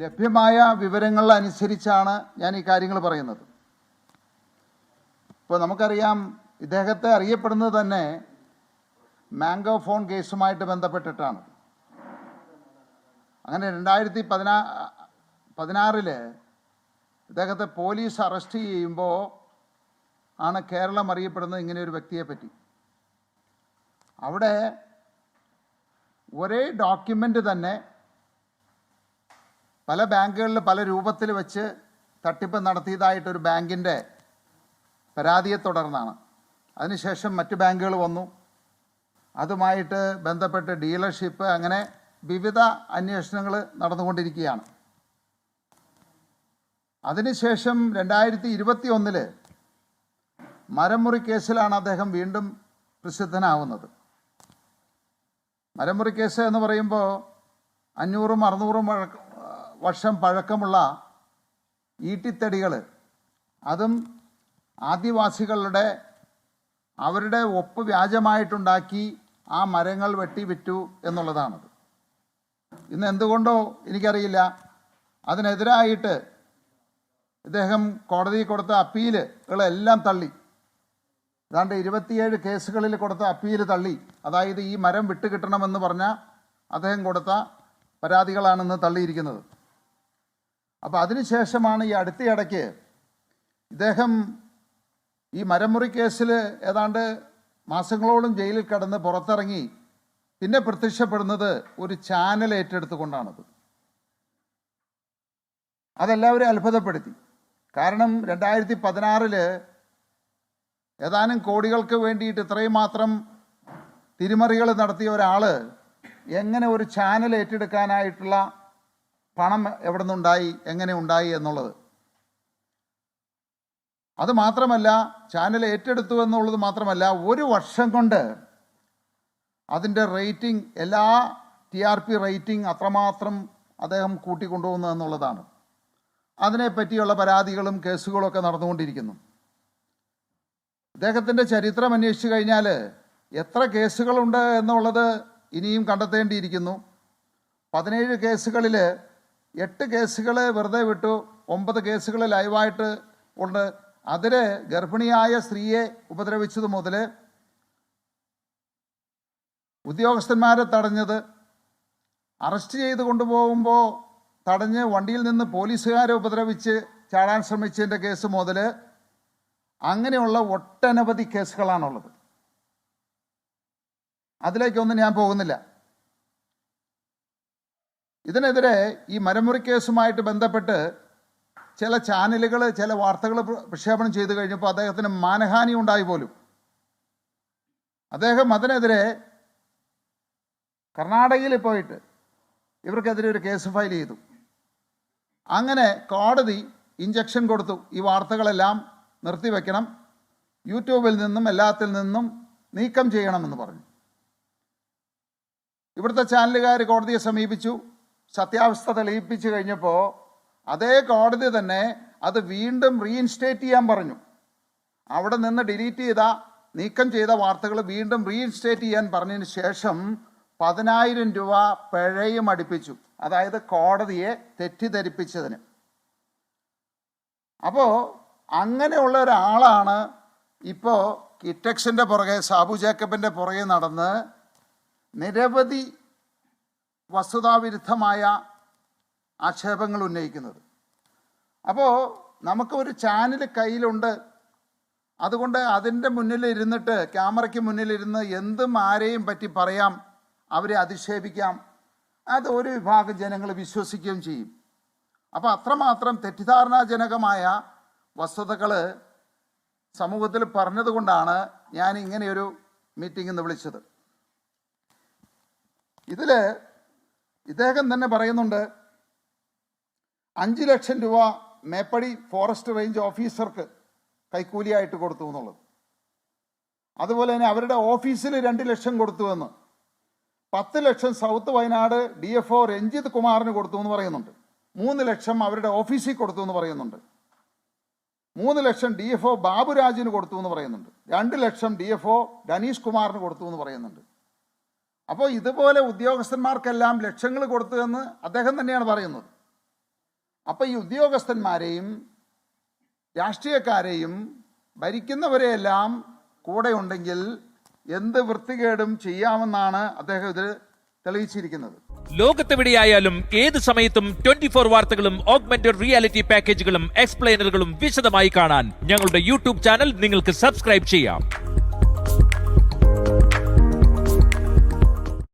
ലഭ്യമായ വിവരങ്ങൾ അനുസരിച്ചാണ് ഞാൻ ഈ കാര്യങ്ങൾ പറയുന്നത്. ഇപ്പോൾ നമുക്കറിയാം, ഇദ്ദേഹത്തെ അറിയപ്പെടുന്നത് തന്നെ മാംഗോ ഫോൺ കേസുമായിട്ട് ബന്ധപ്പെട്ടിട്ടാണ്. അങ്ങനെ 2016 ഇദ്ദേഹത്തെ പോലീസ് അറസ്റ്റ് ചെയ്യുമ്പോൾ ആണ് കേരളം അറിയപ്പെടുന്നത് ഇങ്ങനെ ഒരു വ്യക്തിയെ പറ്റി. അവിടെ ഒരേ ഡോക്യുമെൻ്റ് തന്നെ പല ബാങ്കുകളിൽ പല രൂപത്തിൽ വെച്ച് തട്ടിപ്പ് നടത്തിയതായിട്ടൊരു ബാങ്കിൻ്റെ പരാതിയെ തുടർന്നാണ്. അതിനുശേഷം മറ്റ് ബാങ്കുകൾ വന്നു, അതുമായിട്ട് ബന്ധപ്പെട്ട് ഡീലർഷിപ്പ്, അങ്ങനെ വിവിധ അന്വേഷണങ്ങൾ നടന്നുകൊണ്ടിരിക്കുകയാണ്. അതിനുശേഷം 2021 മരമുറി കേസിലാണ് അദ്ദേഹം വീണ്ടും പ്രസിദ്ധനാവുന്നത്. മരമുറി കേസ് എന്ന് പറയുമ്പോൾ 500-600 വർഷം പഴക്കമുള്ള ഈട്ടിത്തടികൾ, അതും ആദിവാസികളുടെ അവരുടെ ഒപ്പ് വ്യാജമായിട്ടുണ്ടാക്കി ആ മരങ്ങൾ വെട്ടി വിറ്റു എന്നുള്ളതാണത്. ഇന്ന് എന്തുകൊണ്ടോ എനിക്കറിയില്ല, അതിനെതിരായിട്ട് ഇദ്ദേഹം കോടതിയിൽ കൊടുത്ത അപ്പീലുകളെല്ലാം തള്ളി. ഏതാണ്ട് 27 കേസുകളിൽ കൊടുത്ത അപ്പീൽ തള്ളി. അതായത് ഈ മരം വിട്ടുകിട്ടണമെന്ന് പറഞ്ഞ അദ്ദേഹം കൊടുത്ത പരാതികളാണെന്ന് തള്ളിയിരിക്കുന്നത്. അപ്പോൾ അതിനുശേഷമാണ് ഈ അടുത്തിടയ്ക്ക് ഇദ്ദേഹം ഈ മരമുറി കേസിൽ ഏതാണ്ട് മാസങ്ങളോളം ജയിലിൽ കിടന്ന് പുറത്തിറങ്ങി പിന്നെ പ്രത്യക്ഷപ്പെടുന്നത് ഒരു ചാനൽ ഏറ്റെടുത്തുകൊണ്ടാണത്. അതെല്ലാവരും അത്ഭുതപ്പെടുത്തി. കാരണം 2016 ഏതാനും കോടികൾക്ക് വേണ്ടിയിട്ട് ഇത്രയും മാത്രം തിരിമറികൾ നടത്തിയ ഒരാൾ എങ്ങനെ ഒരു ചാനൽ ഏറ്റെടുക്കാനായിട്ടുള്ള പണം എവിടെ നിന്നുണ്ടായി, എങ്ങനെ ഉണ്ടായി എന്നുള്ളത്. അത് മാത്രമല്ല, ചാനൽ ഏറ്റെടുത്തു എന്നുള്ളത് മാത്രമല്ല, 1 വർഷം കൊണ്ട് അതിൻ്റെ റേറ്റിംഗ്, എല്ലാ TRP റേറ്റിംഗ് അത്രമാത്രം അദ്ദേഹം കൂട്ടിക്കൊണ്ടുപോകുന്നു എന്നുള്ളതാണ്. അതിനെപ്പറ്റിയുള്ള പരാതികളും കേസുകളൊക്കെ നടന്നുകൊണ്ടിരിക്കുന്നു. അദ്ദേഹത്തിൻ്റെ ചരിത്രം അന്വേഷിച്ചു കഴിഞ്ഞാൽ എത്ര കേസുകളുണ്ട് എന്നുള്ളത് ഇനിയും കണ്ടെത്തേണ്ടിയിരിക്കുന്നു. 17 കേസുകളിൽ 8 കേസുകൾ വെറുതെ വിട്ടു, 9 കേസുകൾ ലൈവായിട്ട് ഉണ്ട്. അതിൽ ഗർഭിണിയായ സ്ത്രീയെ ഉപദ്രവിച്ചത് മുതൽ ഉദ്യോഗസ്ഥന്മാരെ തടഞ്ഞത്, അറസ്റ്റ് ചെയ്ത് കൊണ്ടുപോകുമ്പോൾ തടഞ്ഞ് വണ്ടിയിൽ നിന്ന് പോലീസുകാരെ ഉപദ്രവിച്ച് ചാടാൻ ശ്രമിച്ചതിൻ്റെ കേസ് മുതൽ അങ്ങനെയുള്ള ഒട്ടനവധി കേസുകളാണുള്ളത്. അതിലേക്കൊന്നും ഞാൻ പോകുന്നില്ല. ഇതിനെതിരെ ഈ മരമുറി കേസുമായിട്ട് ബന്ധപ്പെട്ട് ചില ചാനലുകൾ ചില വാർത്തകൾ പ്രക്ഷേപണം ചെയ്തു കഴിഞ്ഞപ്പോൾ അദ്ദേഹത്തിന് മാനഹാനി ഉണ്ടായി പോലും. അദ്ദേഹം അതിനെതിരെ കർണാടകയിൽ പോയിട്ട് ഇവർക്കെതിരെ ഒരു കേസ് ഫയൽ ചെയ്തു. അങ്ങനെ കോടതി ഇഞ്ചക്ഷൻ കൊടുത്തു, ഈ വാർത്തകളെല്ലാം നിർത്തിവെക്കണം, യൂട്യൂബിൽ നിന്നും എല്ലാത്തിൽ നിന്നും നീക്കം ചെയ്യണമെന്ന് പറഞ്ഞു. ഇവിടുത്തെ ചാനലുകാർ കോടതിയെ സമീപിച്ചു, സത്യാവസ്ഥ തെളിയിപ്പിച്ചു കഴിഞ്ഞപ്പോൾ അതേ കോടതി തന്നെ അത് വീണ്ടും റീഇൻസ്റ്റേറ്റ് ചെയ്യാൻ പറഞ്ഞു. അവിടെ നിന്ന് ഡിലീറ്റ് ചെയ്ത, നീക്കം ചെയ്ത വാർത്തകൾ വീണ്ടും റീഇൻസ്റ്റേറ്റ് ചെയ്യാൻ പറഞ്ഞതിന് ശേഷം 10,000 രൂപ പിഴയും അടിപ്പിച്ചു. അതായത് കോടതിയെ തെറ്റിദ്ധരിപ്പിച്ചതിന്. അപ്പോൾ അങ്ങനെയുള്ള ഒരാളാണ് ഇപ്പോൾ കിറ്റക്സിൻ്റെ പുറകെ, സാബു ജേക്കബിൻ്റെ പുറകെ നടന്ന് നിരവധി വസ്തുതാവിരുദ്ധമായ ആക്ഷേപങ്ങൾ ഉന്നയിക്കുന്നത്. അപ്പോൾ നമുക്ക് ഒരു ചാനൽ കയ്യിലുണ്ട്, അതുകൊണ്ട് അതിൻ്റെ മുന്നിൽ ഇരുന്നിട്ട്, ക്യാമറയ്ക്ക് മുന്നിലിരുന്ന് എന്തും ആരെയും പറ്റി പറയാം, അവരെ അധിക്ഷേപിക്കാം. അത് ഒരു വിഭാഗം ജനങ്ങൾ വിശ്വസിക്കുകയും ചെയ്യും. അപ്പോൾ അത്രമാത്രം തെറ്റിദ്ധാരണാജനകമായ വസ്തുതകൾ സമൂഹത്തിൽ പറഞ്ഞതുകൊണ്ടാണ് ഞാൻ ഇങ്ങനെയൊരു മീറ്റിംഗ് ഇന്ന് വിളിച്ചത്. ഇതിൽ ഇദ്ദേഹം തന്നെ പറയുന്നുണ്ട് 5 ലക്ഷം രൂപ മേപ്പടി ഫോറസ്റ്റ് റേഞ്ച് ഓഫീസർക്ക് കൈക്കൂലിയായിട്ട് കൊടുത്തു എന്നുള്ളത്. അതുപോലെ തന്നെ അവരുടെ ഓഫീസിൽ 2 ലക്ഷം കൊടുത്തു എന്ന്, 10 ലക്ഷം സൗത്ത് വയനാട് DFO രഞ്ജിത് കുമാറിന് കൊടുത്തു എന്ന് പറയുന്നുണ്ട്. 3 ലക്ഷം അവരുടെ ഓഫീസിൽ കൊടുത്തു എന്ന് പറയുന്നുണ്ട്. 3 ലക്ഷം DFO ബാബുരാജിന് കൊടുത്തു എന്ന് പറയുന്നുണ്ട്. 2 ലക്ഷം DFO ഡനീഷ് കുമാറിന് കൊടുത്തു എന്ന് പറയുന്നുണ്ട്. അപ്പോൾ ഇതുപോലെ ഉദ്യോഗസ്ഥന്മാർക്കെല്ലാം ലക്ഷങ്ങൾ കൊടുത്തു എന്ന് അദ്ദേഹം തന്നെയാണ് പറയുന്നത്. അപ്പം ഈ ഉദ്യോഗസ്ഥന്മാരെയും രാഷ്ട്രീയക്കാരെയും ഭരിക്കുന്നവരെയെല്ലാം കൂടെ ഉണ്ടെങ്കിൽ എന്ത് വൃത്തികേടും ചെയ്യാമെന്നാണ് അദ്ദേഹം ഇത് തെളിയിച്ചിരിക്കുന്നത്. ലോകത്തെവിടെയായാലും ഏത് സമയത്തും 24 വാർത്തകളും ഓഗ്മെന്റഡ് റിയാലിറ്റി പാക്കേജുകളും എക്സ്പ്ലെയിനറുകളും വിശദമായി കാണാൻ ഞങ്ങളുടെ യൂട്യൂബ് ചാനൽ നിങ്ങൾക്ക് സബ്സ്ക്രൈബ് ചെയ്യാം.